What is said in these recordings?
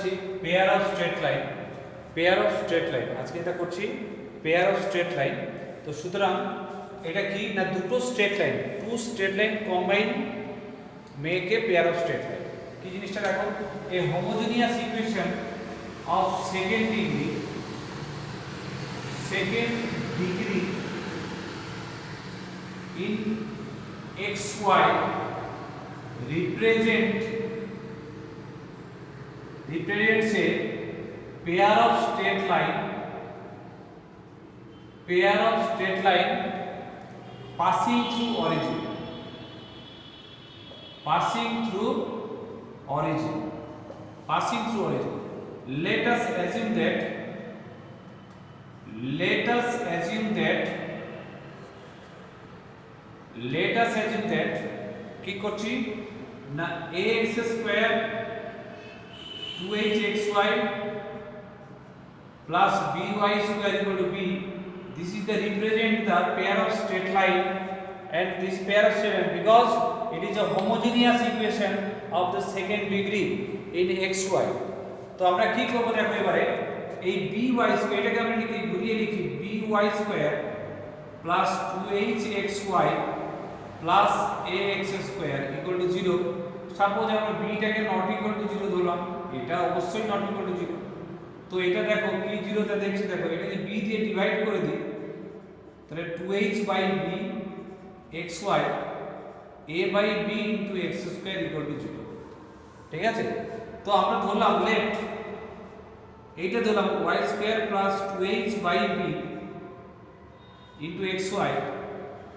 করছি pair of straight line, pair of straight line, আজকে এটা করছি পেয়ার অফ স্ট্রেট লাইন। তো সুতরাং এটা কি না, দুটো straight line, two straight line combine make a pair of straight line. কি জিনিসটা দেখো, a homogeneous equation of second degree in xy represents a pair of straight line passing through origin, let us assume that কি করছি না ax square 2hxy plus by square equal to b. This is the represent the pair of straight line, and this pair of straight line because it is a homogeneous equation of the second degree in xy. তো আমরা কি করব দেখো এবারে এই by square এটাকে আমরা লিখি ঘুরিয়ে লিখি by square plus 2hxy plus ax square equal to 0. Suppose আমরা b টাকে not equal to 0 ধরলাম, এটা অবশ্যই not equal to 0। তো এটা দেখো কি 0 তে দেখছি, দেখো এটা যদি b দিয়ে ডিভাইড করে দিই তাহলে 2h by b xy a by b into x square equal to 0। ঠিক আছে, তো আমরা ধরলাম লেফট, এইটা ধরলাম y square plus 2h by b into xy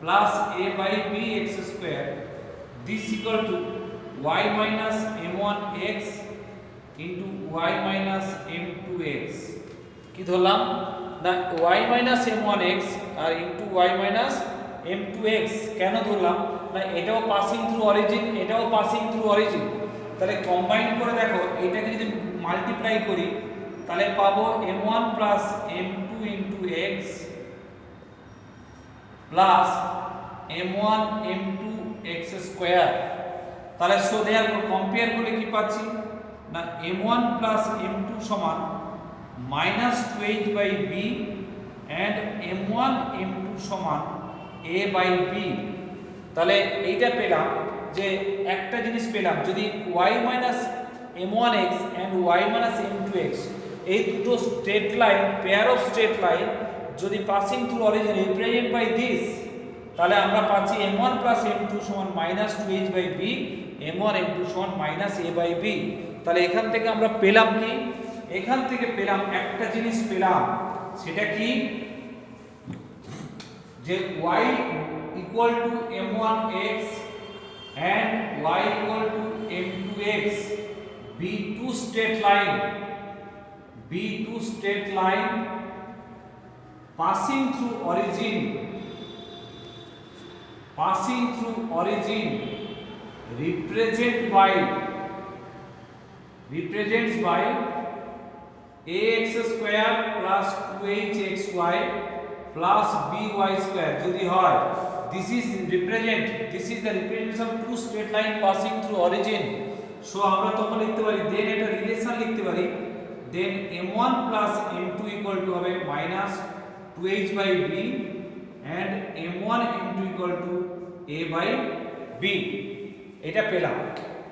plus a by b x square, this equal to y minus m1x into y minus m2x। কি ধরলাম না y minus m1x আর into y minus m2x কেন ধরলাম না এটাও passing through origin, এটাও passing through origin, তাহলে combine করে দেখো এটাকে যদি মাল্টিপ্লাই করি তাহলে পাবো m1 plus m2 into x plus m1 m2 x square। তাহলে সো দেয়ার কম্পেয়ার করলে কি পাচ্ছি না m1 plus m2 সমান minus 2h by b and m1 m2 সমান a by b। তাহলে এইটা পেলাম যে একটা জিনিস পেলাম, যদি y minus m1x and y minus m2x এই দুটো straight line, pair of straight line যদি passing through origin represent by this, তাহলে আমরা পাচ্ছি m1 plus m2 সমান minus 2h by b, m1 m2 সমান minus a by b। তাহলে এখান থেকে আমরা পেলাম কি, এখান থেকে পেলাম একটা জিনিস পেলাম, সেটা কি যে y equal to m1x and y equal to m2x be two straight line passing through origin represents by ax square plus 2hxy plus by square যদি হয়, this is the representation of two straight line passing through origin। So আমরা তখন লিখতে পারি দেন এটা relation লিখতে পারি, দেন m1 plus m2 equal to হবে minus 2h by b and m1 m2 equal to a by b। এটা পেলাম।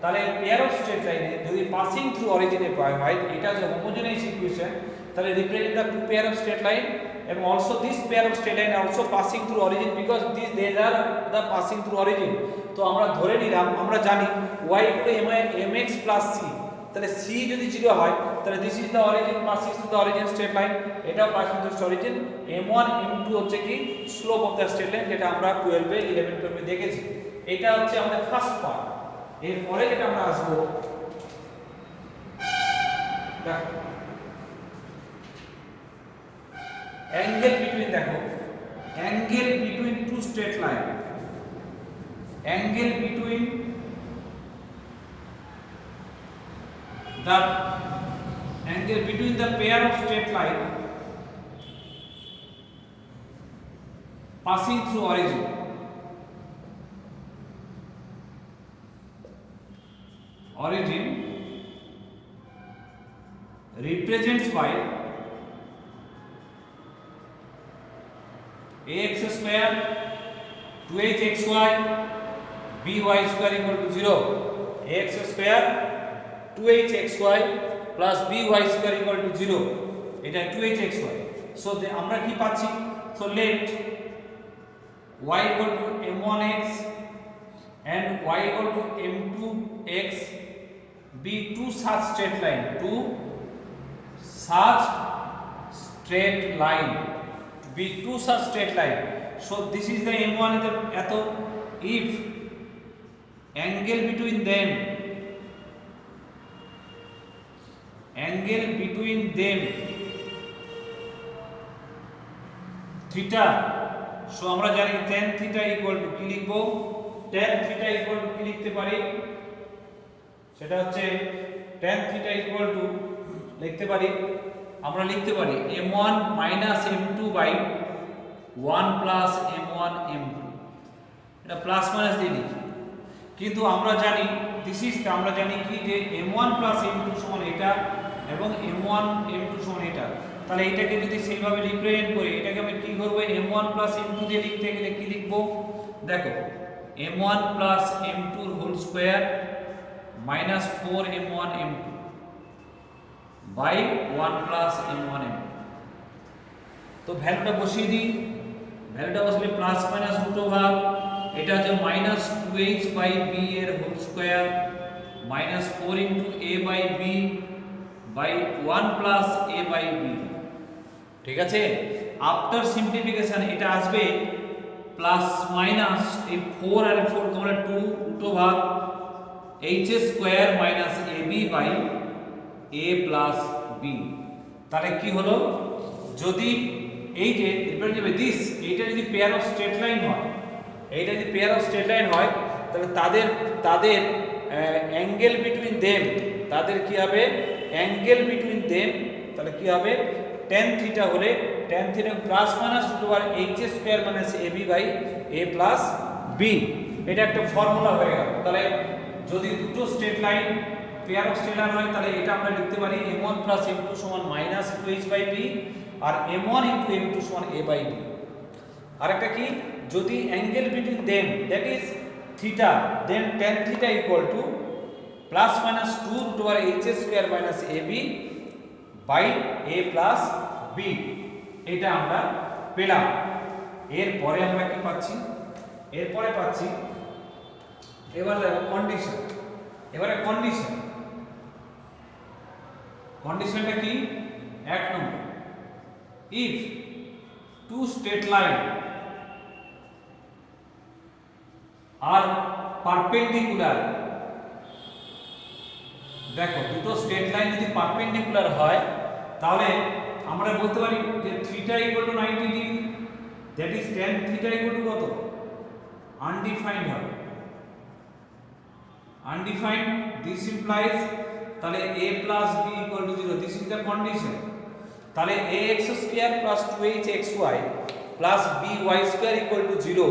তাহলে পেয়ার অফ স্ট্রেট লাইনে যদি পাসিং থ্রু অরিজিনে পাই হয়, এটা যে হোমোজেনিয়াস ইকুয়েশন, তাহলে represent the two pair of straight line এবং also this pair of straight line also passing through origin because these are the passing through origin। তো আমরা ধরে নিলাম, আমরা জানি y mx plus c, তাহলে c যদি 0 হয় তাহলে this is the origin passing through the origin straight line, এটাও passing through origin. m1 m2 হচ্ছে কি slope of the straight line, যেটা আমরা 12 এ 11 12 দেখেছি। এটা হচ্ছে আমাদের ফার্স্ট পার্ট। এরপরে যেটা আমরা আসবো অ্যাঙ্গেল বিটুইন, দেখো angle between two straight line, angle between the pair of straight line passing through origin represents by ax square 2hxy by square equal to 0. Ax square 2hxy plus by square equal to 0. এটা 2hxy. So আমরা কি পাচ্ছি? So let y equal to m1x and y equal to m2x be two such straight line. Two such straight line. Be two such straight line. So this is the m1 is the eto. If angle between them theta, so আমরা জানি tan theta equal to কি লিখবো? tan theta equal to কি লিখতে পারি? সেটা হচ্ছে tan theta equal to লিখতে পারি, আমরা লিখতে পারি m1 m2 by 1 plus m1 m2, এটা প্লাস মাইনাস দিয়ে লিখি। কিন্তু আমরা জানি আমরা জানি কি যে m1 plus m2 সমান এটা এবং m1 m2 সমান এটা। তাহলে এটাকে যদি সেইভাবে রিপ্রেজেন্ট করি, এটাকে আমি কি করব? m1 plus m2 দিয়ে লিখতে গেলে কি লিখব? দেখো m1 plus m2 whole square minus 4m1 m2 by 1 plus m1 m2। তো ভ্যালুটা বসিয়ে দিই, ভ্যালুটা বসলে প্লাস মাইনাস রুট ওভার এটা হচ্ছে মাইনাস 2h বাই b এর whole square minus 4 into a by b by 1 plus a by b। ঠিক আছে, আফটার সিম্পলিফিকেশন এটা আসবে প্লাস মাইনাস এই 4 আর 4 common 2 root over h square minus ab by a plus b। তাহলে কি হলো? যদি এই যে এবারে যাবে দিস, এইটা যদি পেয়ার অফ স্ট্রেট লাইন হয়, এইটা যদি পেয়ার অফ স্ট্রেট লাইন হয়, তাহলে তাদের অ্যাঙ্গেল বিটুইন দেম, তাদের কি হবে? অ্যাঙ্গেল বিটুইন দেম তাহলে কি হবে? tan থিটা হলে tan theta plus minus root over h square minus ab by a plus b। এটা একটা ফর্মুলা হয়ে গেল। তাহলে যদি দুটো straight line pair of straight line হয়, তাহলে এটা আমরা লিখতে পারি m1 plus m2 সমান মাইনাস 2h বাই b আর m1 into m2 সমান a বাই b। আরেকটা কি? যদি angle between them that is theta, then tan theta equal to plus minus 2 root over h square minus ab by a plus b। এটা আমরা পেলাম। এরপরে আমরা কি পাচ্ছি? এরপরে পাচ্ছি এবার দেখো কন্ডিশন। এবারে কন্ডিশনটা কি? এক নম্বর, if two straight line are perpendicular, দেখো দুটো স্ট্রেট লাইন যদি পারপেন্ডিকুলার হয়, তাহলে আমরা বলতে পারি যে theta equal two 90 degree, that is tan theta equal two কত? আনডিফাইন্ড হবে, আনডিফাইন্ড। দিস ইমপ্লাইজ তাহলে a plus b equal to 0, this is the condition. তাহলে ax square plus 2hxy plus by square equal to 0,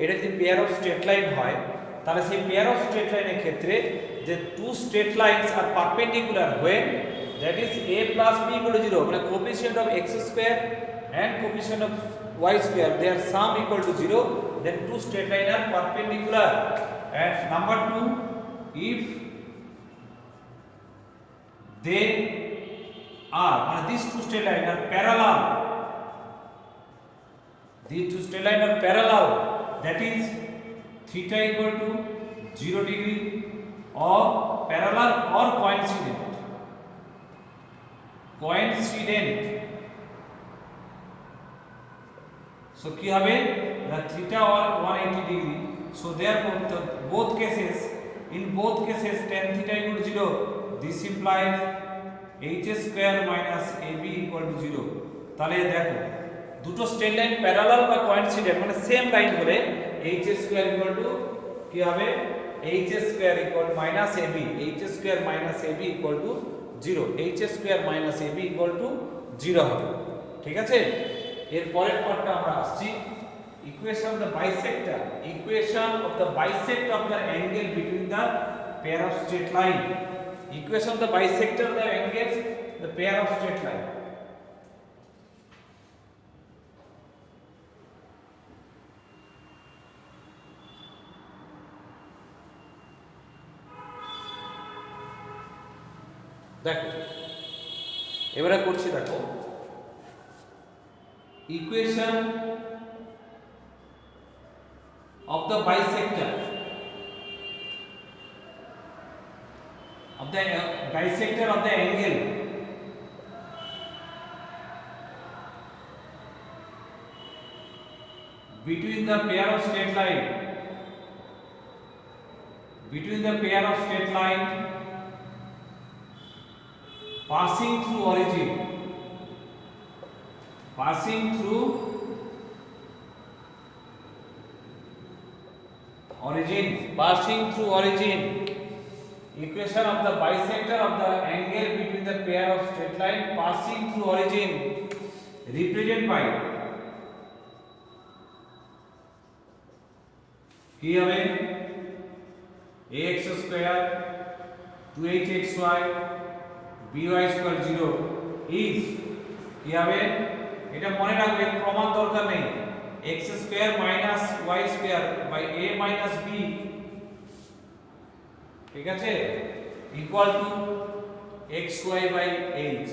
এটা যদি pair of straight line হয়, তাহলে সেই pair of straight লাইনের ক্ষেত্রে যে টু স্ট্রেট লাইনস আর perpendicular when that is a plus b equal to 0, মানে coefficient of x square and coefficient of y square their sum equal to 0, then two straight line are perpendicular. And number 2, if they are these two straight lines are parallel, these two straight lines are parallel, that is theta equal to 0 degree or parallel or coincident, so কি হবে? the theta or 180 degree, so therefore both cases, in both cases tan theta equal to 0, this implies h square minus ab equal to 0। তাহলে দেখো দুটো straight line parallel বা coincident মানে same line হলে h square equal two কি হবে? h square equal minus ab, h square minus ab equal to 0, h square minus ab equal to 0 হবে। ঠিক আছে, এর পরের পার্টটা আমরা আসছি equation of the bisector, equation of the bisector of the angle between the pair of straight line, equation of the bisector of the angles, the pair of straight line. দেখো এবারে করছি, দেখো equation of the bisector of the angle between the pair of straight line passing through origin equation of the bisector of the angle between the pair of straight line passing through origin represented by কি হবে ax square 2hxy by square 0 is কি হবে, এটা মনে রাখবে, প্রমাণ দরকার নেই, x square minus y square by a minus b, ঠিক আছে, equal to xy by h।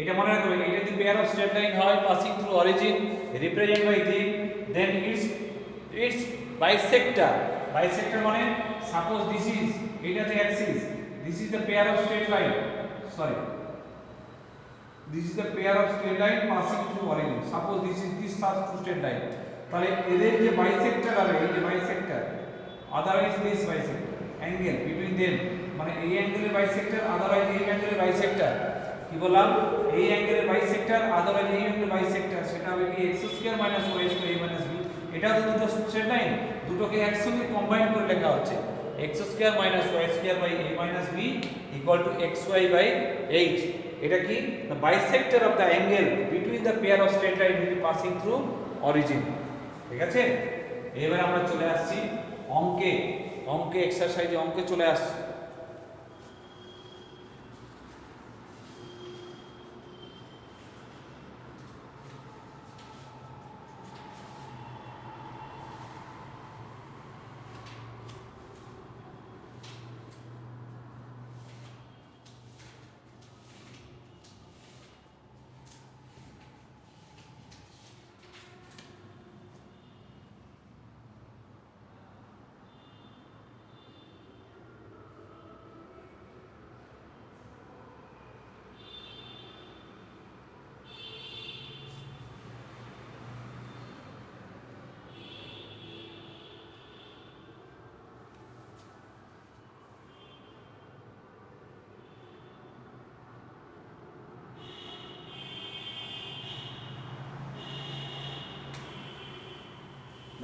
এটা মনে রাখবে, এটা যদি পেয়ার অফ স্ট্রেট লাইন হয় passing through origin represent by this, then it's bisector মানে সাপোজ দিস ইজ, এটা the axis, this is the pair of straight line, sorry, this is the pair of straight line passing through origin, suppose this is this straight line, তাহলে এদের যে bisector হবে, এই যে bisector, otherwise this bisector angle between them, মানে এই অ্যাঙ্গেলের bisector otherwise এই অ্যাঙ্গেলের bisector, কি বললাম, এই অ্যাঙ্গেলের বাইসেক্টর otherwise এই অ্যাঙ্গেলের বাইসেক্টর, সেটা হবে কি x square minus y square a minus b। এটা তো দুটো স্ট্রেট লাইন, দুটোকে একসঙ্গে কম্বাইন করে লেখা হচ্ছে x square minus y square by a minus b equal to xy by h। এটা কি, the bisector of the angle between the pair of straight line which is passing through origin, ঠিক আছে। এবারে আমরা চলে আসছি অঙ্কে এক্সারসাইজে, অঙ্কে চলে আসছি।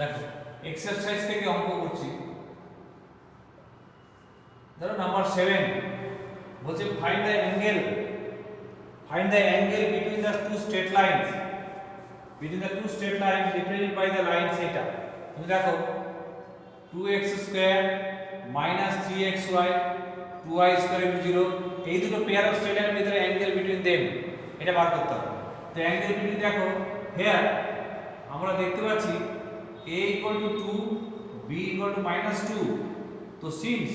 দেখো এক্সারসাইজ থেকে অঙ্ক করছি, ধরো নাম্বার 7 বলছে find the angle between the two straight lines represented by the line theta। তুমি দেখো 2x square minus 3xy 2y square equal 0, এই দুটো পেয়ার অফ স্ট্রেট লাইনের ভিতরে অ্যাঙ্গেল বিটুইন देम এটা বার করতে হবে। তো অ্যাঙ্গেল বিটুইন, দেখো হিয়ার আমরা দেখতে পাচ্ছি a equal to 2, b equal to minus 2, तो since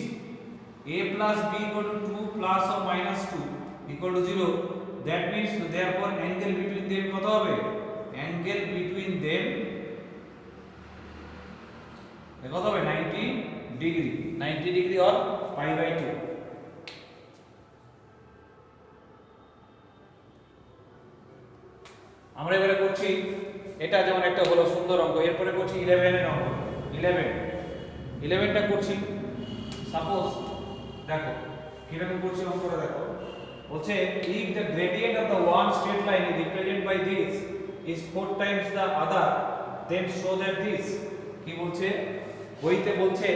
a plus b equal to 2 plus or minus 2 equal to 0, that means therefore angle between them কত হবে, angle between them কত হবে 90 ডিগ্রি or pi by 2। আমরা এবারে করছি, এটা যেমন একটা হলো সুন্দর অঙ্ক, এরপরে করছি 11 এর অঙ্ক। 11টা করছি, সাপোজ দেখো কিরকম করছি অঙ্কটা, দেখো বলছে if the gradient of the one straight line is represented by this is 4 times the other, then show that this, কি বলছে বইতে বলছে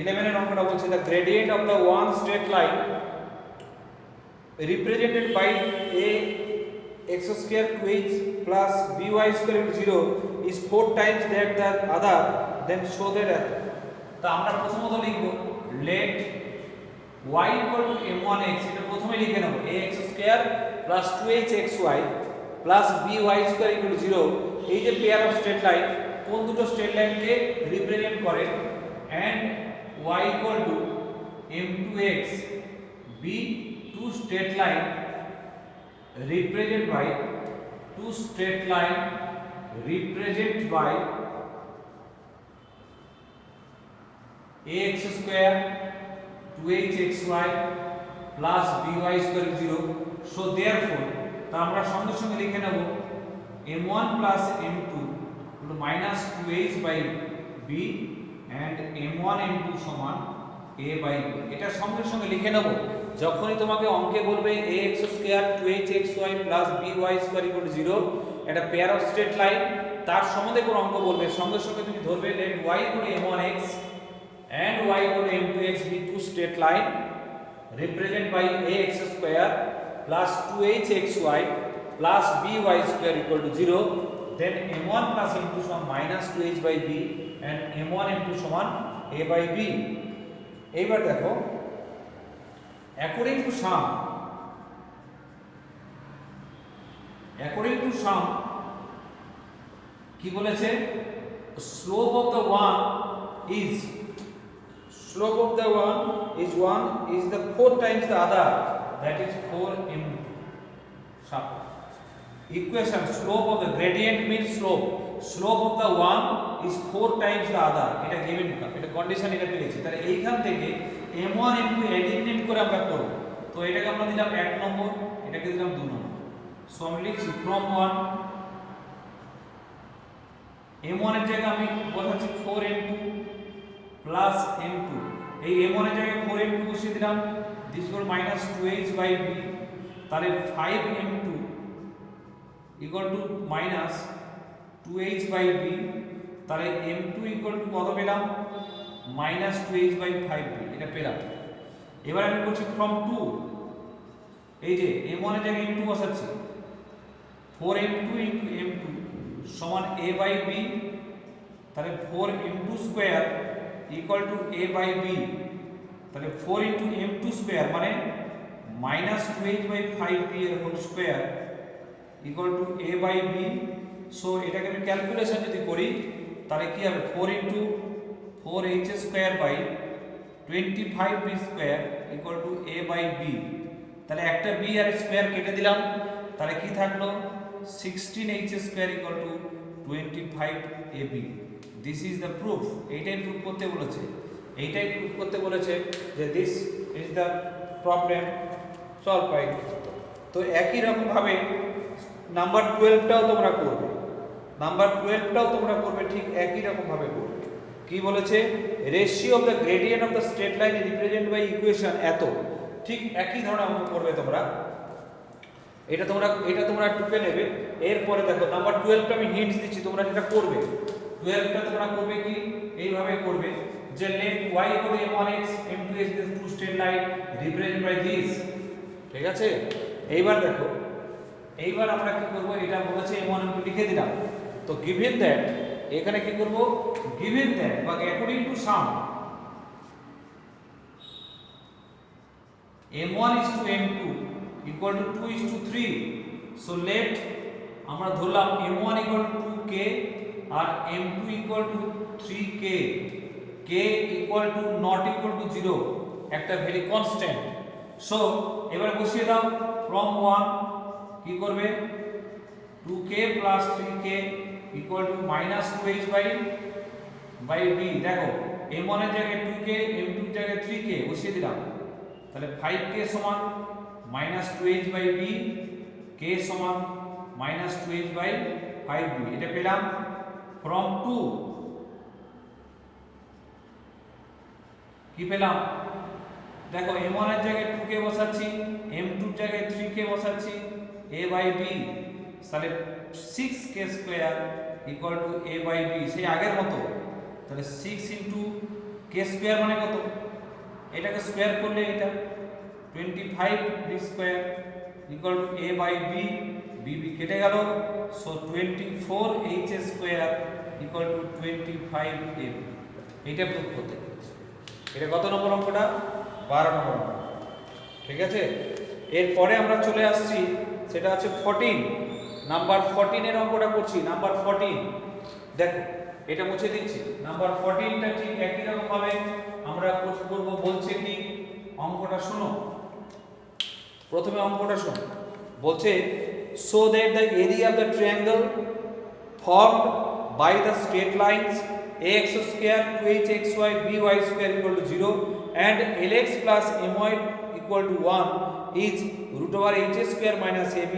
11 এর অঙ্কটা বলছে the gradient of the one straight line represented by a x square 2h plus by square equal 0 is 4 times that the other, then show that। তো আমরা প্রথমত লিখব let y equal to m1x, এটা প্রথমে লিখে নেব ax square plus 2hxy plus by square equal to 0। এই যে পেয়ার অফ স্ট্রেট লাইন কোন দুটো স্ট্রেট লাইনকে রিপ্রেজেন্ট করে, and y equal to m2x be two straight line represented by two straight line represented by ax square 2hxy plus by square 0। so therefore তা আমরা সঙ্গে সঙ্গে লিখে নেব m1 plus m2 minus 2h by b and m1 m2 সমান a by b। এটা সঙ্গে সঙ্গে লিখে নেব যখনই তোমাকে অঙ্কে বলবে ax square 2hxy plus by square equal to 0, এটা পেয়ার অফ স্ট্রেট লাইন, তার সম্বন্ধে কোন অঙ্ক বলবে সঙ্গে সঙ্গে তুমি ধরবে let y equal to m1x and y equal to m2x be two straight line represented by ax square plus 2hxy plus by square equal to 0, then m1 plus m2 সমান minus 2h by b and m1 m2 সমান a by b। এইবার দেখো according to sum কি বলেছে, slope of the one is 1 is the 4 times the other, that is 4m2। sum equation slope of the gradient means slope of the one is 4 times the other, এটা given, এটা condition, এটা পেয়েছি। তাহলে এইখান থেকে m1 m2 eliminate করে আমরা করব, তো এটাকে আমরা দিলাম 1 নম্বর, এটাকে দিলাম 2 নম্বর। সো আমি লিখছি from 1 m1 এর জায়গায় আমি বসাচ্ছি 4m2 প্লাস m2, এই m1 এর জায়গায় 4m2 বসিয়ে দিলাম, this equal minus 2h by b, তাহলে 5m2 equal to minus 2h by b, তাহলে m2 ইকুয়াল টু কত পেলাম মাইনাস 2h বাই 5b, এটা পেলাম। এবার আমি বলছি ফ্রম 2, এই যে m1 এর জায়গায় m2 বসাচ্ছি, 4m2 ইনটু m2 সমান a বাই b, তাহলে 4m2 square equal to a by b, তাহলে 4 ইনটু m2 স্কয়ার মানে মাইনাস 2h বাই 5b এর whole square equal to a by b। So এটাকে আমি ক্যালকুলেশন যদি করি তাহলে কি হবে 4 into 4h square by 25b square equal to a by b, তাহলে একটা b আর স্কয়ার কেটে দিলাম, তাহলে কি থাকলো 16h square equal to 25ab। This is the proof, এইটাই প্রুফ করতে বলেছে, যে this is the problem solve by. তো একই রকম ভাবে নাম্বার 12টাও তোমরা করবে, ঠিক একই রকম ভাবে করবে। কি বলেছে, ratio of the gradient of the straight line represent by equation এত, ঠিক একই ধরনের অঙ্ক করবে তোমরা। এটা তোমরা টুকে নেবে। এরপরে দেখো নাম্বার 12টা আমি হিন্টস দিচ্ছি, তোমরা যেটা করবে 12টা তোমরা করবে কি এইভাবে করবে যে let y equal to m1x m2x is two straight line represented by this, ঠিক আছে। এইবার দেখো, এইবার আমরা কি করব, এটা বলেছে m1 m2 লিখে দিলাম, তো given that এখানে কি করব, given that বা according to sum m1 is to m2 equal to 2 is to 3, so let আমরা ধরলাম m1 equal to 2k R m2 equal to 3k, k equal to not equal to 0, একটা very constant. So এবারে বসিয়ে দাও from 1 কি করবে 2k plus 3k equal to minus 2h by b। দেখো m1 এর জায়গায় 2k, m2 এর জায়গায় 3k বসিয়ে দিলাম, তাহলে 5k সমান minus 2h by b, k সমান minus 2h by 5b, এটা পেলাম from 2। কি পেলাম, দেখো m1 এর জায়গায় 2k বসাচ্ছি, m2 এর জায়গায় 3k বসাচ্ছি, a by b, তাহলে 6k square equal to a by b, সেই আগের মতো। তাহলে 6 ইনটু k স্কয়ার মানে কত, এটাকে স্কয়ার করলে এটা 25b square equal to a by b, b কেটে গেল, so 24h square equal to 25ab। এইটা প্রুফ করতে। এটা কত নম্বর অঙ্কটা, 12 নম্বর অঙ্ক। ঠিক আছে, এরপরে আমরা চলে আসছি, সেটা আছে 14 নাম্বার 14 এর অঙ্কটা করছি। নাম্বার 14 দেখো, এটা মুছে দিচ্ছি। নাম্বার 14টা ঠিক একই রকম ভাবে আমরা করব। বলছে কি, অঙ্কটা শোনো, প্রথমে অঙ্কটা শোনো। বলছে so that the area of the triangle formed by the straight lines ax square 2hxy by square equal to 0 and lx plus my equal to 1 is root over h square minus ab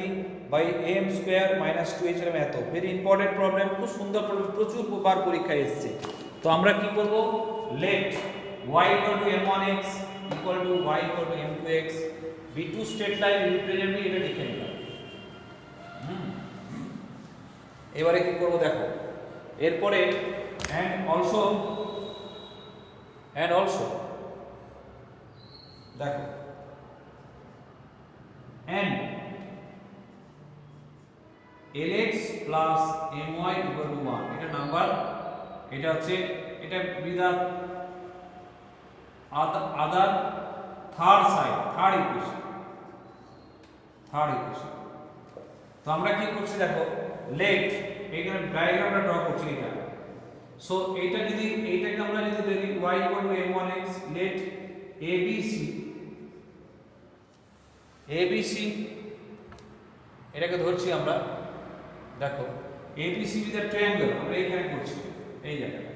by am square minus 2h এর এত। Very important problem, খুব সুন্দর problem, প্রচুর বার পরীক্ষায় এসেছে। তো আমরা কি করব, let y equal to m1x equal to y equal to m2x be two straight line representing, এটা লিখে নিলাম। এবারে কি করব দেখো, এরপরে and also দেখো and lx plus my equal to 1, এটা নাম্বার, এটা হচ্ছে, এটা উইদাউট আদার থার্ড সাইড, থার্ড ইকুয়েশন। তো আমরা কি করছি দেখো, লেট, এইখানে ডায়াগ্রামটা ড্র করছি এটা। সো এইটা যদি, এইটাকে আমরা যদি দেখি y equal to m1x, let abc এটাকে ধরছি আমরা। দেখো abc with a triangle, আমরা এইখানে করছি, এই জায়গাটা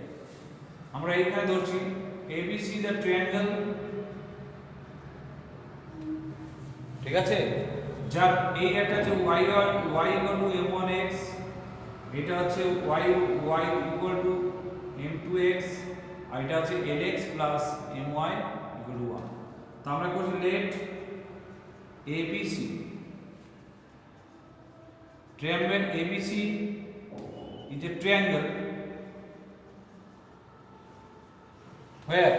আমরা এইখানে ধরছি abc the triangle। ঠিক আছে, যার এই একটা হচ্ছে y equal to m1x, এটা হচ্ছে y equal to m2x, আর এটা হচ্ছে lx plus my equal to 1। তো আমরা করছি let abc, triangle abc is a triangle where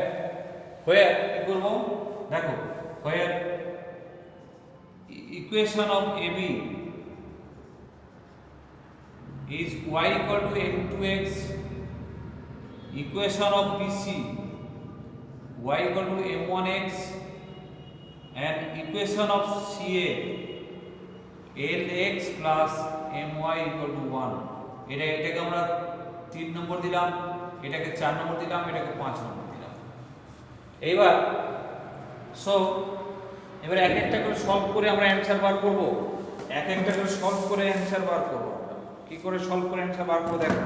কি করব দেখো, where equation of ab is y equal to m2x, equation of bc y equal to m1x, and equation of ca lx plus my equal to 1। এটাকে আমরা 3 নম্বর দিলাম, এটাকে 4 নম্বর দিলাম, এটাকে 5 নম্বর দিলাম। এইবার এবার এক একটা করে সলভ করে আমরা অ্যানসার বার করব। এক একটা করে সলভ করে অ্যানসার বার করব। কি করে সলভ করে অ্যানসার বার করব দেখো,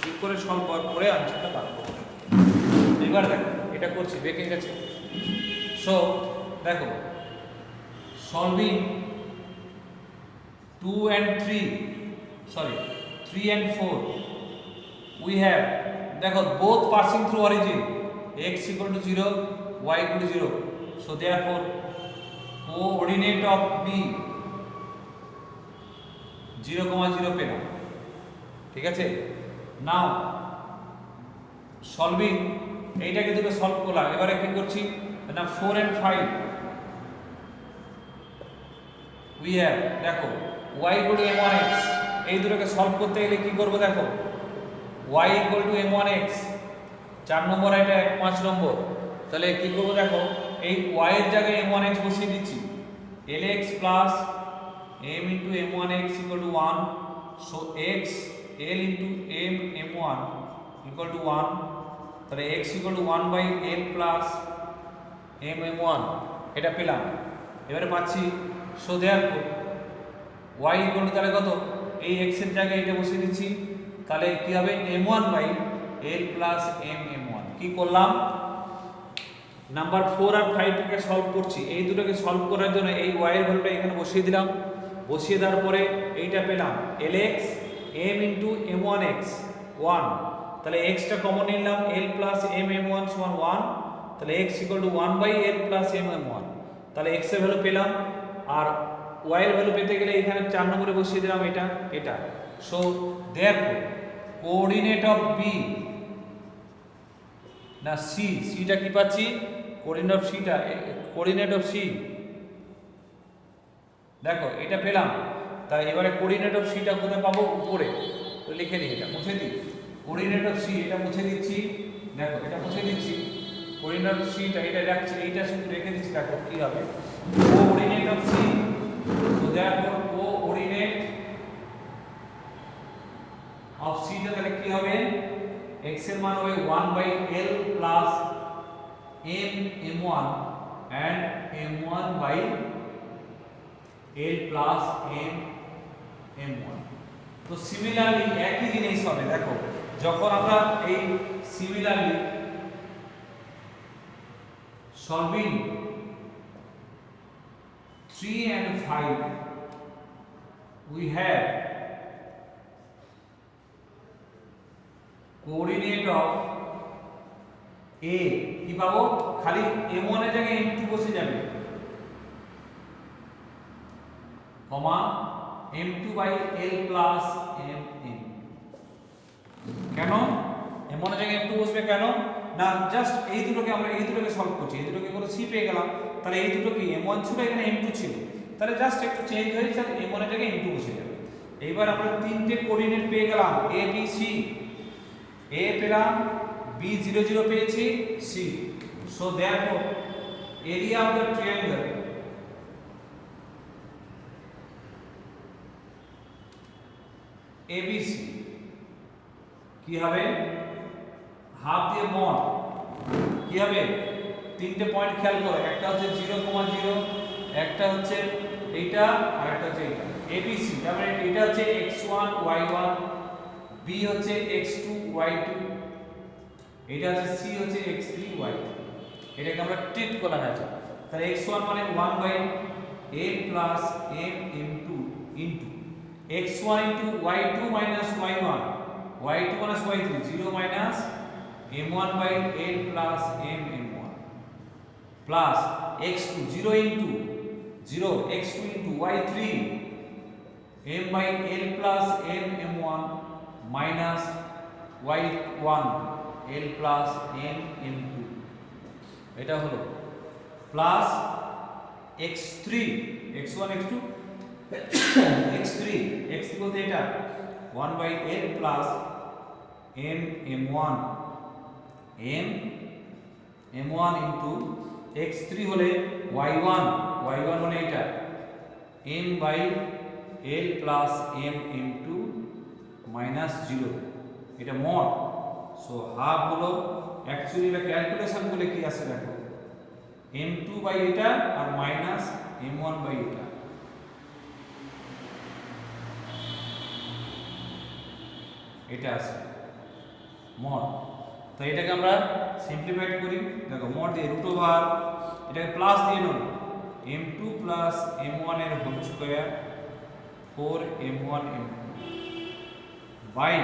কি করে সলভ করে অ্যানসারটা বার করব। এবার দেখো এটা করছি, বেঁকে গেছে। দেখো সলভিং 3 and 4 we have, দেখো both passing through origin x equal to 0 y equal to 0, so therefore coordinate of b 0, 0 পেলাম। ঠিক আছে, নাও সলভিং, এইটাকে দুটো সলভ করলাম। এবারে কি করছি না, 4 and 5 we have, দেখো y equal to m1x, এই দুটোকে সলভ করতে গেলে কি করব দেখো, y equal to m1x 4 নম্বর, এটা 5 নম্বর। তাহলে কি করব দেখো, এই y এর জায়গায় m1x বসিয়ে দিচ্ছি, lx plus m into m1x equal to 1, so x l into m m1 equal to 1, তাহলে x equal to 1 by l plus m m1, এটা পেলাম। এবারে পাচ্ছি so therefore y equal to তাহলে কত, এই x এর জায়গায় এটা বসিয়ে দিচ্ছি, তাহলে কি হবে m1 by l plus m m1। কি করলাম, নাম্বার 4 আর 5 কে সলভ করছি। এই দুটোকে সলভ করার জন্য এই y এর ভ্যালুটা এখানে বসিয়ে দিলাম, বসিয়ে দেওয়ার পরে এইটা পেলাম lx m into m1x 1, তাহলে x টা কমন নিলাম, l plus m m1 সমান 1, তাহলে x equal to 1 by l plus m m1, তাহলে x এর ভ্যালু পেলাম। আর y এর ভ্যালু পেতে গেলে এখানে 4 নম্বরে বসিয়ে দিলাম এটা। So therefore coordinate of b না c টা কি পাচ্ছি, কোঅর্ডিনেট অফ c দেখো এটা পেলাম। তাই এবারে কোঅর্ডিনেট অফ c টা কোথায় পাবো, উপরে। তো লিখে দিই, এটা মুছে দিই, কোঅর্ডিনেট অফ c এটা মুছে দিচ্ছি। দেখো এটা মুছে দিচ্ছি, কোঅর্ডিনেট অফ সি এটা রাখছি, এইটা শুধু রেখে দিচ্ছি, দেখো কি হবে coordinate of C. So therefore coordinate of C টা তাহলে কি হবে, x এর মান হবে 1/l plus m m1 and m1/l plus m m1। তো সিমিলারলি একই জিনিস হবে, দেখো যখন আমরা এই similarly solving 3 and 5 we have coordinate of a কি পাবো, খালি m1 এর জায়গায় m2 বসে যাবে, কমা m2/l প্লাস mm। কেন m1 এর জায়গায় m2 বসবে, কেন না জাস্ট এই দুটোকে আমরা এই দুটোকে সলভ করছি, এই দুটোকে করে c পেয়ে গেলাম, তাহলে এই দুটো কি m1 ছিল এখানে m2 ছিল, তাহলে জাস্ট একটু চেঞ্জ হয়েছে, m1 এর জায়গায় m2 বসে যাবে। এইবার আমরা তিনটে কোঅর্ডিনেট পেয়ে গেলাম a b c, a পেলাম, b 0 0 পেয়েছি, c। So therefore area of the triangle ABC কি হবে, হাফ দিয়ে মড কি হবে, তিনটে পয়েন্ট খেয়াল করো, একটা হচ্ছে 0, 0, একটা হচ্ছে এইটা আর একটা হচ্ছে এইটা ABC। তারপরে এটা হচ্ছে x1 y1, b হচ্ছে x2 y2, এটা হচ্ছে c হচ্ছে x3 y3। এটাকে আমরা ট্রিট করলাম আছে, তাহলে x1 মানে 1/l plus m m2 into x1 into y2 minus y1, y2 minus y3, 0 minus m1/l plus m m1 plus x2 0 into 0 x2 into y3 m/l plus m m1 minus y1 l plus m m2, এটা হলো plus x3 x1 x2 x3 বলতে এটা 1/l plus m m1 into x3 হলে y1 হলে এটা m/l plus m m2 minus 0, এটা mod. So half হলো actually এটা ক্যালকুলেশন করলে কি আসে দেখো, m2 বাই এটা আর মাইনাস m1 বাই এটা, এটা আছে মড। তো এটাকে আমরা সিম্পলিফাইড করি, দেখো মড দিয়ে রুট ওভার এটাকে প্লাস দিয়ে নেব, m2 প্লাস m1 এর whole square 4m1 m2 by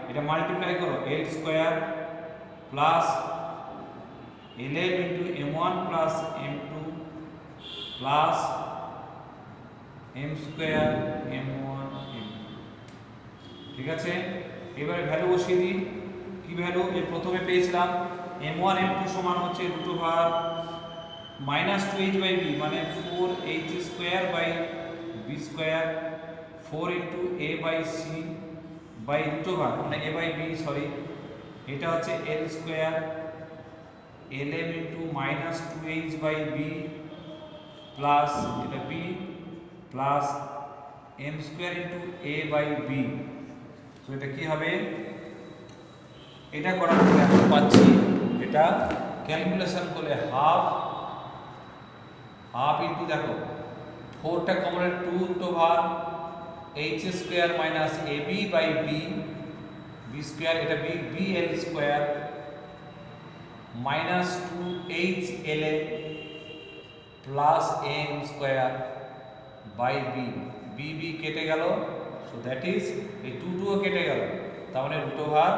এটা মাল্টিপ্লাই করো l square plus lm into m1 plus m2 plus m square m1 m2। ঠিক আছে, এবারে ভ্যালু বসিয়ে দিই, কি ভ্যালু এর প্রথমে পেয়েছিলাম m1 m2 সমান হচ্ছে রুট ওভার -2h/b মানে 4h square by b square 4 into a by c by root over মানে a বাই b, সরি এটা হচ্ছে l square lm into -2h/b plus এটা b plus m square into a by b। তো এটা কি হবে, এটা করার পরে আমরা পাচ্ছি, এটা ক্যালকুলেশন করলে হাফ ইনটু দেখো 4টা common 2 root over h square minus ab by b square, এটা b bl square minus 2hla plus am square by b কেটে গেল, সো দ্যাট ইজ এই 2 ও কেটে গেল, তার মানে root over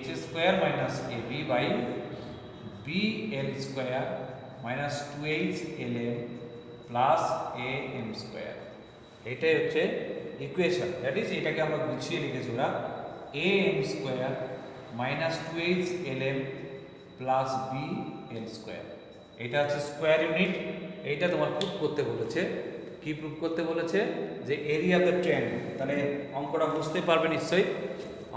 h square minus ab by bl square minus 2hlm plus am square. এটাই হচ্ছে ইকুয়েশন, দ্যাট ইজ এটাকে আমরা গুছিয়ে লিখেছি ওরা am square minus 2hlm plus bl square. এটা হচ্ছে স্কয়ার ইউনিট। এইটা তোমার প্রুফ করতে বলেছে, কি প্রুফ করতে বলেছে, যে এরিয়া অফ দ্য ট্রায়াঙ্গেল। তাহলে অঙ্কটা বুঝতে পারবে নিশ্চয়ই,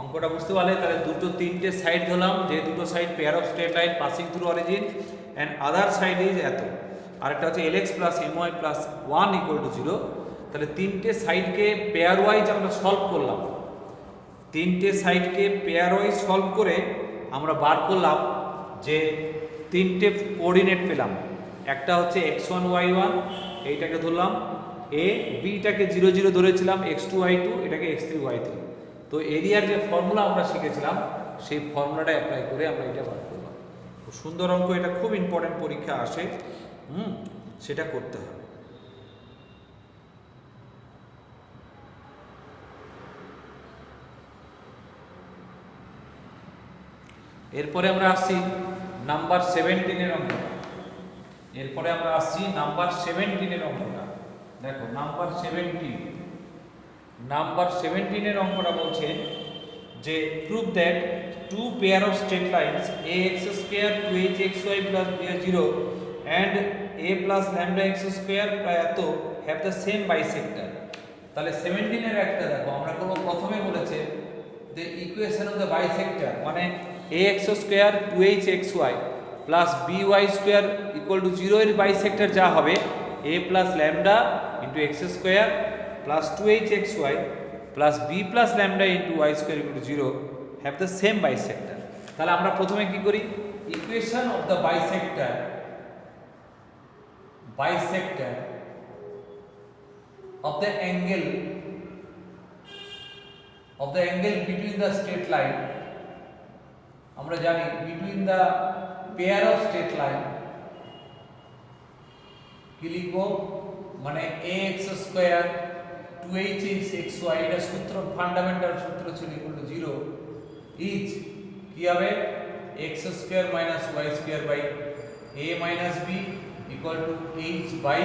অঙ্কটা বুঝতে পারলে তাহলে দুটো তিনটে সাইড ধরলাম, যে দুটো side pair of straight line passing through origin and other side is এত, আরেকটা হচ্ছে lx plus my plus 1 equal to 0। তাহলে তিনটে সাইডকে পেয়ার ওয়াইজ আমরা সলভ করলাম, তিনটে সাইডকে পেয়ার ওয়াইজ সলভ করে আমরা বার করলাম যে তিনটে কোঅর্ডিনেট পেলাম। একটা হচ্ছে x1 y1, এইটাকে ধরলাম a, bটাকে 0 0 ধরেছিলাম, x2 y2, এটাকে x3 y3। তো এরিয়ার যে ফর্মুলা আমরা শিখেছিলাম সেই ফর্মুলাটা অ্যাপ্লাই করে আমরা এটা বার করলাম। খুব সুন্দর অঙ্ক, এটা খুব ইম্পর্টেন্ট, পরীক্ষা আসে, সেটা করতে হবে। এরপরে আমরা আসছি নাম্বার 17 এর অঙ্ক। এরপরে আমরা আসছি নাম্বার 17 এর অঙ্কটা। দেখো নাম্বার 17 এর অঙ্কটা বলছে যে prove that two pair of straight lines ax square 2hxy plus b0 and a প্লাস lambda x স্কয়ার এত হ্যাভ দ্য সেম বাইসেক্টর। তাহলে 17 এর একটা দেখো আমরা করব, প্রথমে বলেছে যে ইকুয়েশন অফ দ্য বাইসেক্টর মানে ax square 2hxy plus by square equal to 0 এর বাইসেক্টর যা হবে a plus lambda into x square plus 2hxy plus b plus lambda into y square equal to 0 have the same bisector. তাহলে আমরা প্রথমে কি করি, equation of the bisector of the angle between the straight line, আমরা জানি between the pair of straight line কি লিখবো, মানে ax স্কয়ার 2hxy, এটা সূত্র, ফান্ডামেন্টাল সূত্র ছিল ইকুয়াল টু 0 ইজ কি হবে x square minus y square by a minus b equal to h by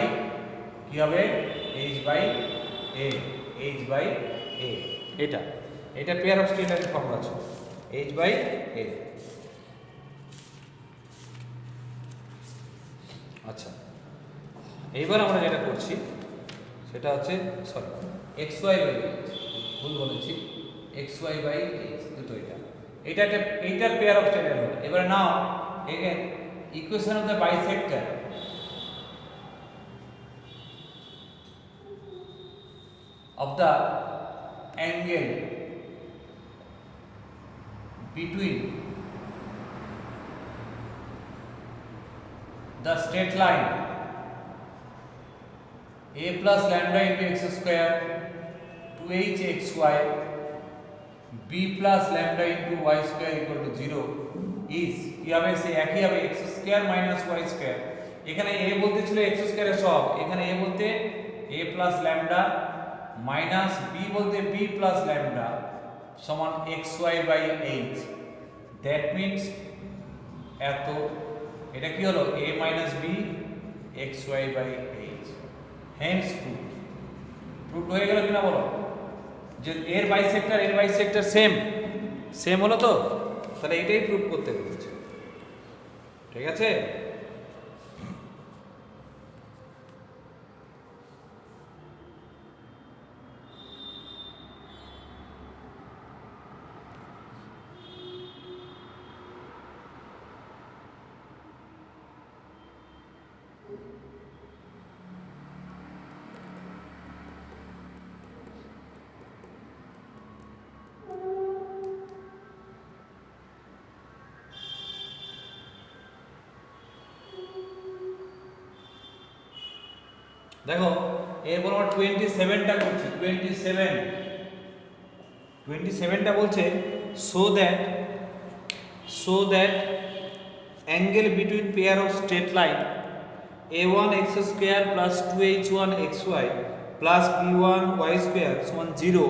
কি হবে h বাই a। এটা পেয়ার অফ স্ট্রেট লাইনের ফর্মুলা ছিল h বাই a। আচ্ছা, এইবার আমরা যেটা করছি সেটা হচ্ছে xy বাই h, ভুল বলেছি, xy বাই h দুটো, এইটার পেয়ার অফ স্ট্রেট লাইন হলো। এবারে now again equation of the bisector of the angle between the straight line a plus lambda into x square 2hxy b plus lambda into y square equal to 0 is কি হবে, সে একই হবে x square minus y square। এখানে a বলতে ছিল x square এর সব, এখানে a বলতে a plus lambda minus b বলতে b প্লাস ল্যামডা সমান xy by h। That means এত, এটা কি হলো a minus b xy by h। Hence proved হয়ে গেল কিনা বলো, যে এর বাইসেক্টর সেম হলো তো, তাহলে এটাই প্রুভ করতে বলেছে, ঠিক আছে। দেখো এরপর আমরা 27টা করছি। 27টা বলছে so that angle between pair of straight line a1 x square plus 2h1 xy plus b1 y square সমান 0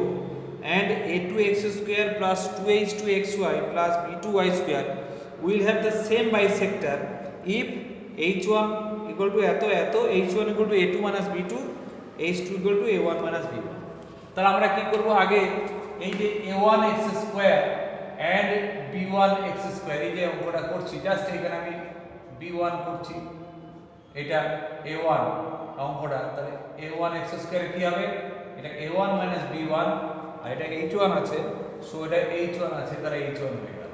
and a2 x square plus 2h2 xy plus b2 y square will have the same bisector if h1 equal to এত h1 equal to a2 minus b2 h2 equal to a1 minus b1। তাহলে আমরা কি করব, আগে এই যে a1 x square and b1 x square এই যে অঙ্কটা করছি, জাস্ট এখানে আমি b1 করছি, এটা a1 অঙ্কটা, তাহলে a1 x square কি হবে, এটা a1 minus b1 আর এটা h1 আছে সো এটা h1 আছে, তারা h1 হয়ে গেল।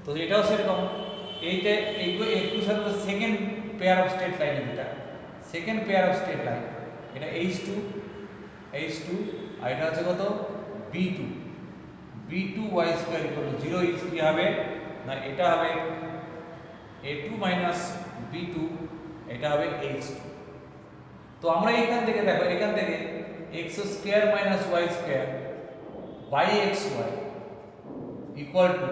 তো এটাও সেরকম, এইটা এইগুলোর সাথে second pair of straight line, এটা second pair of straight line, এটা h2 আর এটা হচ্ছে কত b2 y square equal to 0 is কি হবে না, এটা হবে a2 মাইনাস b2, এটা হবে h2। তো আমরা এখান থেকে দেখো, এখান থেকে x square minus y square by xy equal to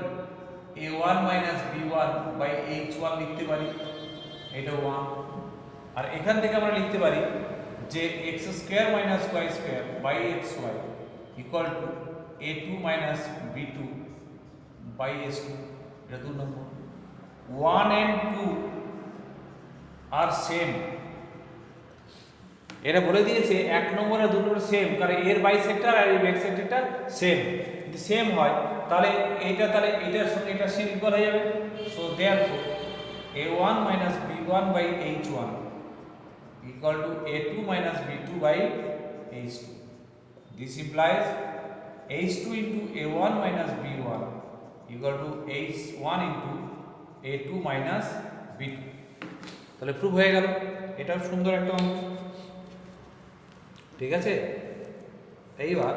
a1 minus b1 by h1 লিখতে পারি, এটা 1। আর এখান থেকে আমরা লিখতে পারি যে x square minus y square by xy equal to a2 minus b2 by h2, এটা 2 নম্বর। 1 and 2 আর সেম, এটা বলে দিয়েছে 1 নম্বর আর 2 নম্বর সেম, কারণ এর বাইসেক্টর আর এর বাইসেক্টরটা সেম, যদি সেম হয় তাহলে এটার সঙ্গে এটা সেম ইকুয়াল হয়ে যাবে। So therefore a1 minus b1 by h1 equal to a2 minus b2 by h2. This implies h2 into a1 minus b1 equal to h1 into a2 minus b2। তাহলে proof হয়ে গেল, এটাও সুন্দর একটা অঙ্ক, ঠিক আছে। এইবার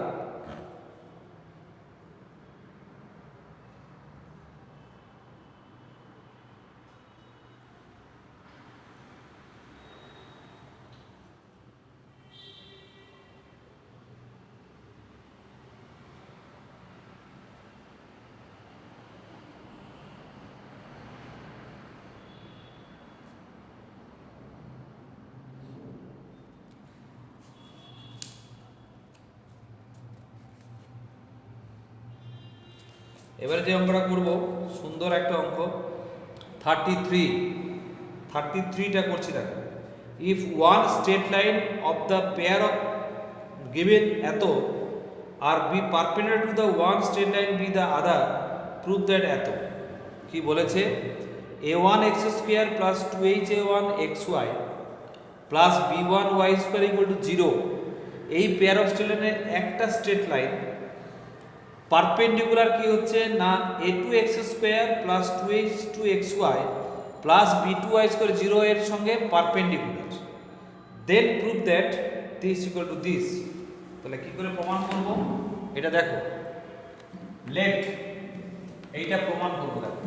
এবারে যে অঙ্কটা করব সুন্দর একটা অঙ্ক 33টা করছি। দেখো, if one straight line of the pair of given এত আর be perpendicular to the one straight line be the other, prove that এত। কি বলেছে, a1 x square plus 2h a1 xy plus b1 y square equal to 0, এই pair of straight লাইনের একটা straight line perpendicular কি হচ্ছে না a2x square plus 2h2xy plus b2y square 0 এর সঙ্গে perpendicular, then prove that this equal to this. তাহলে কি করে প্রমাণ করব এটা দেখো, লেট এইটা প্রমাণ করব। দেখো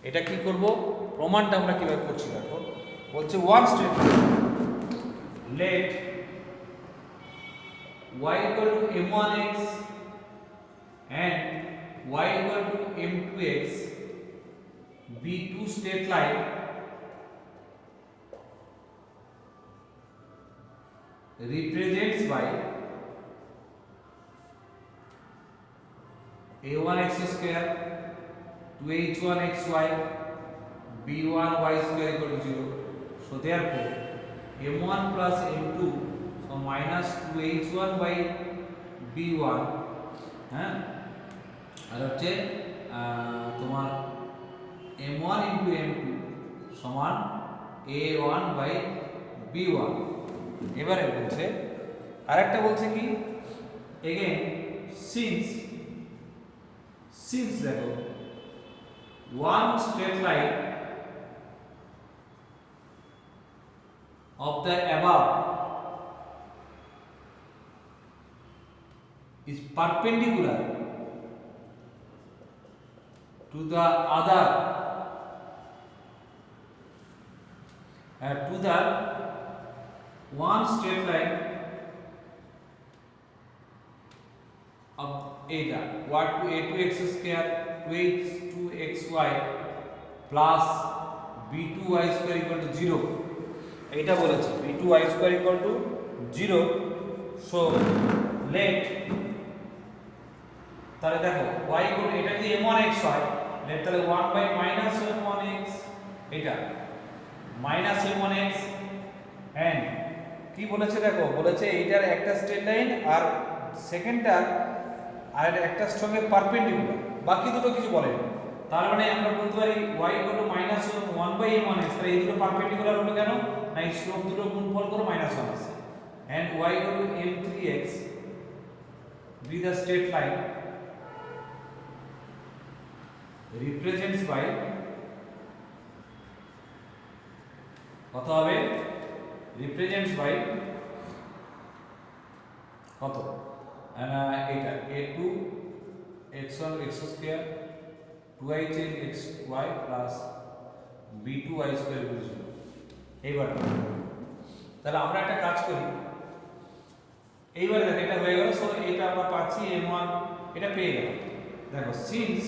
এটা কি করব, প্রমাণটা আমরা কিভাবে করছি দেখো, বলছে one straight let y equal to m1x and y equal to m2x be two straight line represents by a1x square 2h1xy b1y square equal to 0. So therefore m1 plus m2, so minus 2h1 by b1, হ্যাঁ, আর হচ্ছে তোমার m1 into m2 সমান a1 by b1। এবারে বলছে আরেকটা, বলছে কি again since দেখো one straight line of the above is perpendicular to the other to the one straight line of eta what to a2x square 2h2xy plus b2y square equal to 0, এটা বলেছে b2y square equal to 0। so let, তাহলে দেখো y equal এটা যদি m1x হয় let তাহলে 1 by minus m1x, এটা minus m1x and কি বলেছে দেখো, বলেছে এইটার একটা স্ট্রেট লাইন আর সেকেন্ডটার আর একটা সঙ্গে পারপেন্ডিকুলার, বাকি দুটো কিছু বলেনি। তার মানে আমরা বলতে পারি y equal to minus 1 by m1x, তাহলে এই দুটো পারপেন্ডিকুলার হলো কেন না এই স্লোপ দুটো গুণফল করো -1 আছে, and y equal to m3x be the straight line represents by কত হবে represents by কত এটা a2 x1 x square 2i xy plus b2y square equal to 0 এইবার তাহলে আমরা একটা কাজ করি এইবার দেখো এটা হয়ে গেল সো এটা আমরা পাচ্ছি m1 এটা পেয়ে গেল দেখো সিন্স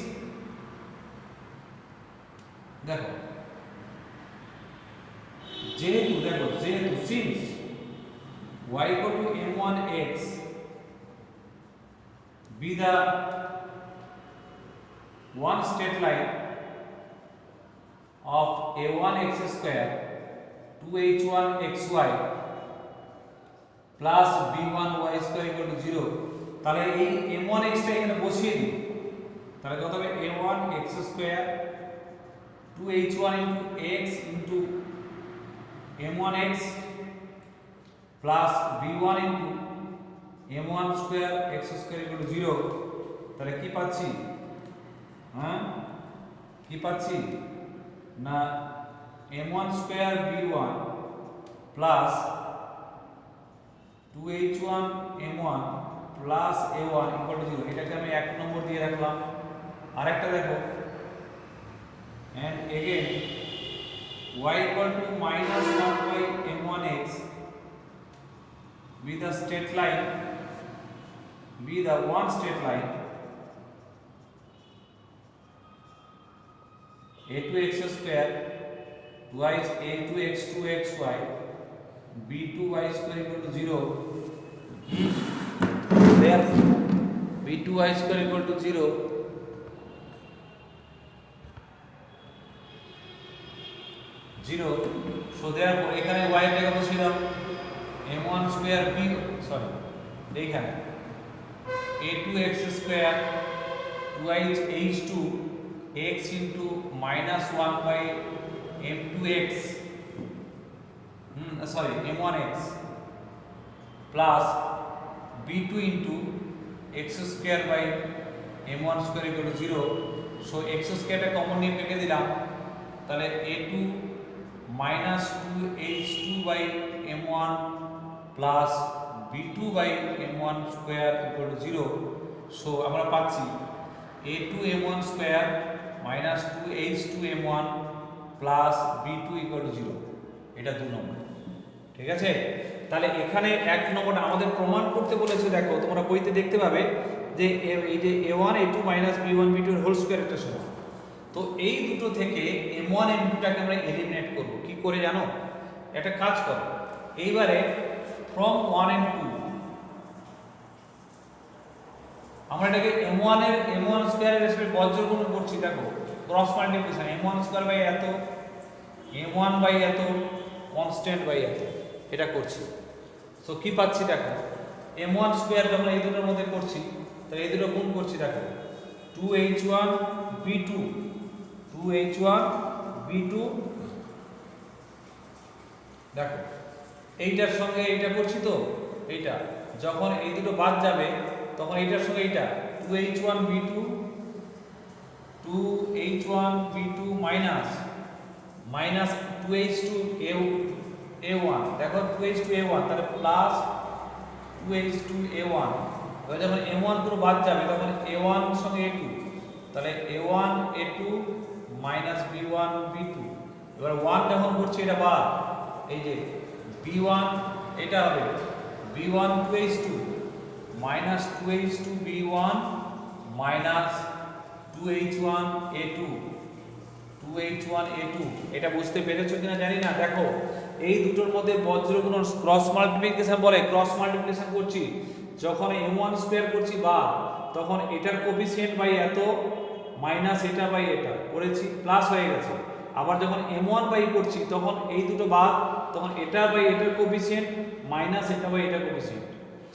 দেখো যেহেতু since y equal to m1x be the one straight line of a1 x square 2h1 xy plus b1 y square equal to 0 তাহলে এই m1x টা এখানে বসিয়ে দিই তাহলে কত হবে a1 x square 2h1 into x into m1x plus b1 into m1 square x square equal to 0 তাহলে কি পাচ্ছি কি পাচ্ছি না m1 square b1 plus 2h1 m1 plus a1 equal to 0 এটাকে আমি 1 নম্বর দিয়ে রাখলাম আরেকটা দেখো and again y equal to minus 1 by m1x be the straight line be the one straight line a2x square twice a2x 2xy b2y square equal to 0 therefore b2y square equal to 0 0 so therefore এখানে y এর জায়গায় বসিয়ে দাও m1 square b sorry এইখানে a2x square 2h2 x into minus 1 by m2x sorry m1x plus b2 into x square by m1 square equal to 0 so x square টা common নিয়ে কেটে দিলাম তাহলে a2 minus 2h2 by m1 plus b2 by m1 square equal to 0 so আমরা পাচ্ছি a2 m1 square minus 2h2 m1 plus b2 equal to 0 এটা 2 নম্বর ঠিক আছে তাহলে এখানে 1 নম্বরটা আমাদের প্রমাণ করতে বলেছে দেখো তোমরা বইতে দেখতে পাবে যে এই যে a1 a2 minus b1 b2 এর হোল স্কয়ার একটা সমান তো এই দুটো থেকে m1 m2 টাকে আমরা এলিমিনেট করব কি করে জানো একটা কাজ করো এইবারে from 1 and 2 আমরা এটাকে m1 এর m1 স্কয়ারের রেসপেক্ট বজ্রগুণ করছি দেখো cross multiplication m1 square by এত m1 বাই এত কনস্ট্যান্ট বাই এত এটা করছি সো কি পাচ্ছি দেখো m1 স্কয়ার আমরা এই দুটোর মধ্যে করছি তাহলে এই দুটো গুণ করছি দেখো 2h1 b2 2h1 b2 দেখো এইটার সঙ্গে এইটা করছি তো এইটা যখন এই দুটো বাদ যাবে তখন এইটার সঙ্গে এইটা 2h1 b2 2h1 b2 minus 2h2 a1 দেখো 2h2 a1 তাহলে প্লাস 2h2 a1 এবার যখন m1 পুরো বাদ যাবে তখন a1 সঙ্গে a2 তাহলে a1 a2 minus b1 b2 এবার 1 যখন করছি এটা বাদ এই যে b1 এটা হবে b1 2h2 minus 2h2 b1 minus 2h1 a2 2h1 a2 এটা বুঝতে পেরেছো কিনা জানি না দেখো এই দুটোর মধ্যে বজ্রগুণ ক্রস মাল্টিপ্লিকেশন বলে ক্রস মাল্টিপ্লিকেশন করছি যখন m1 স্কয়ার করছি বা তখন এটার কোএফিসিয়েন্ট বাই এত মাইনাস এটা বাই এটা করেছি প্লাস হয়ে গেছে আবার যখন m1 বাই করছি তখন এই দুটো বাদ তখন এটা বাই এটার কোএফিসিয়েন্ট মাইনাস এটা বাই এটার কোএফিসিয়েন্ট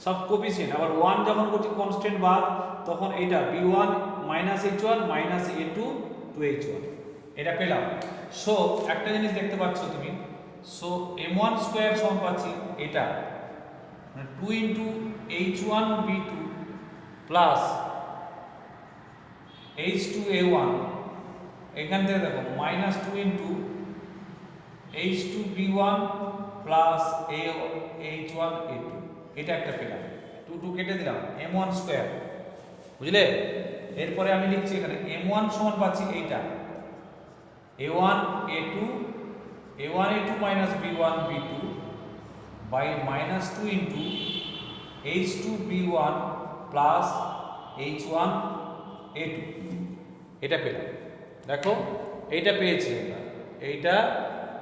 সব কোএফিসিয়েন্ট আবার 1 যখন করছি কনস্ট্যান্ট বাদ তখন এইটা b1 minus h1 minus a2 2h1 এটা পেলাম সো একটা জিনিস দেখতে পাচ্ছ তুমি সো m1 স্কয়ার সমান পাচ্ছি এটা মানে 2 into h1 b2 plus h2 a1 এখান থেকে দেখো -2 ইন্টু H2B1 প্লাস H1A2, এটা একটা পেলাম, 2 কেটে দিলাম, m1 স্কয়ার, বুঝলে? এরপরে আমি লিখছি এখানে m1 সমান পাচ্ছি এইটা a1a2 minus b1 b2 by -2 into H2B1 plus H1A2, এটা পেলাম। দেখো এইটা পেয়েছি আমরা, এইটা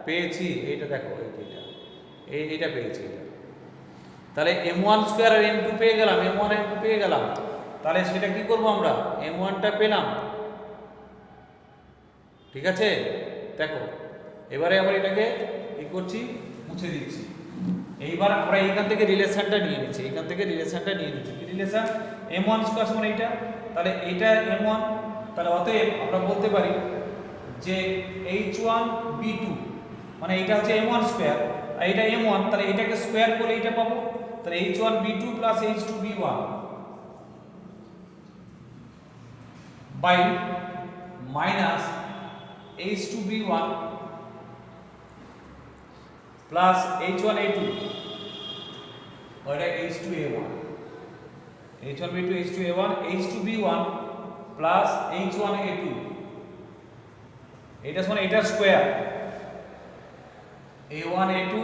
পেয়েছি, এইটা দেখো এইটা পেয়েছি এটা। তাহলে m1 স্কয়ার আর m2 পেয়ে গেলাম, m1 m2 পেয়ে গেলাম। তাহলে সেটা কি করব আমরা, m1 টা পেলাম, ঠিক আছে? দেখো এবারে আমরা এটাকে কি করছি, মুছে দিচ্ছি। এইবার আমরা এইখান থেকে রিলেশনটা নিয়ে নিচ্ছি, এইখান থেকে রিলেশনটা নিয়ে নিচ্ছি। কি রিলেশন? m1 স্কয়ার সমান এইটা, তাহলে এইটা m1, তাহলে অতএব আমরা বলতে পারি যে H1B2 মানে এইটা হচ্ছে m1 স্কয়ার আর এইটা m1, তাহলে এটাকে স্কয়ার করে এইটা পাবো, তাহলে H1B2 plus H2B1 by minus H2B1 plus H1A2, ওটা H2A1, H1B2 H2A1, H2B1 plus H1A2, এটা সমান এটার স্কয়ার A1A2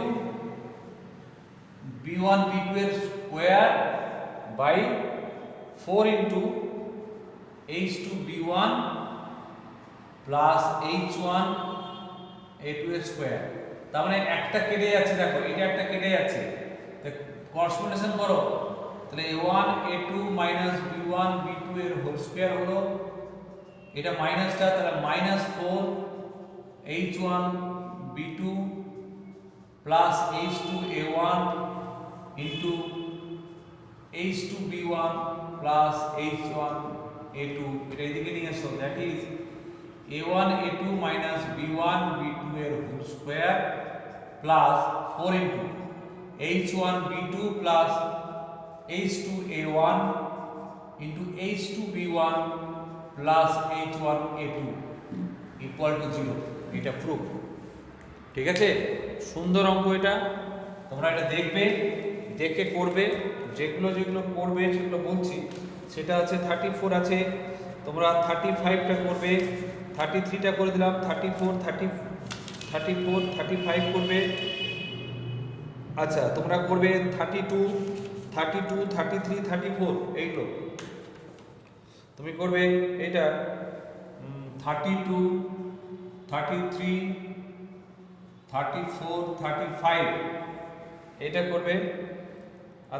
B1 B2 এর square by 4 into H2B1 plus H1A2 এর স্কয়ার। তার মানে একটা কেটে যাচ্ছে, দেখো এটা একটা কেটে যাচ্ছে, করসপন্ডেশন করো, তাহলে A1A2 মাইনাস B1 B2 এর হোল স্কয়ার হলো, এটা মাইনাসটা, তাহলে -4 H1B2 plus H2A1 into H2B1 plus H1A2, এটা এদিকে নিয়ে আসো, that is A1A2 minus B1 B2 এর whole square plus 4 into H1B2 plus H2A1 into H2B1 plus H1A2 equal to 0, এটা প্রুফ। ঠিক আছে, সুন্দর অঙ্ক এটা, তোমরা এটা দেখবে, দেখে করবে, যেগুলো করবে সেগুলো বলছি, সেটা হচ্ছে 34 আছে, তোমরা 35টা করবে, 33টা করে দিলাম, 34 35 করবে। আচ্ছা তোমরা করবে 32 33 34, এইগুলো তুমি করবে, এটা 32 33 34 35 এটা করবে।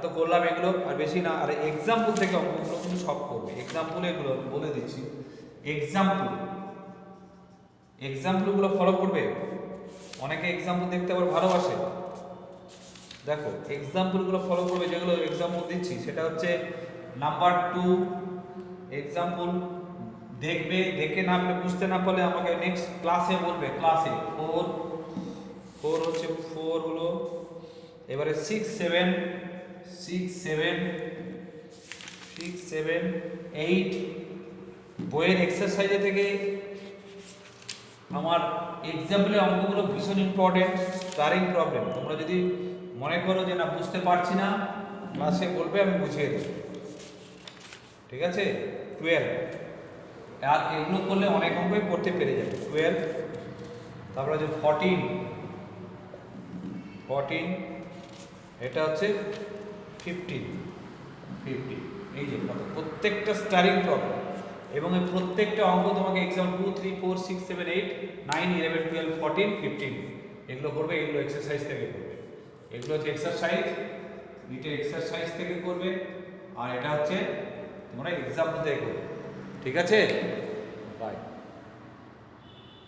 তো করলাম এগুলো, আর বেশি না। আর এক্সাম্পল থেকে অঙ্কগুলো কিন্তু সব করবে, এক্সাম্পল এগুলো বলে দিচ্ছি, এক্সাম্পলগুলো ফলো করবে। অনেকে এক্সাম্পল দেখতে আবার ভালোবাসে, দেখো এক্সাম্পলগুলো ফলো করবে, যেগুলো এক্সাম্পল দিচ্ছি সেটা হচ্ছে নাম্বার 2 এক্সাম্পল দেখবে, দেখে না বুঝতে না পারলে আমাকে নেক্সট ক্লাসে বলবে, ক্লাসে 4 হচ্ছে 4 হলো। এবারে 6 7 8 বইয়ের এক্সারসাইজে থেকে আমার এক্সাম্পলের অঙ্কগুলো ভীষণ ইম্পর্টেন্ট, স্টারিং প্রবলেম। তোমরা যদি মনে করো যে না বুঝতে পারছি না, ক্লাসে বলবে, আমি বুঝিয়ে দেব, ঠিক আছে? 12, আর এগুলো করলে অনেক অঙ্কই করতে পেরে যাবে। 12, তারপরে যে 14 এটা হচ্ছে 15, এই যে প্রত্যেকটা স্টারিং প্রবলেম, এবং এই প্রত্যেকটা অঙ্ক তোমাকে এক্সাম 2 3 4 6 7 8 9 11 12 14 15 এগুলো করবে, এগুলো এক্সারসাইজ থেকে করবে, এগুলো হচ্ছে এক্সারসাইজ, এটা এক্সারসাইজ থেকে করবে, আর এটা হচ্ছে তোমরা এক্সাম্পল থেকে করবে। ঠিক আছে, বাই।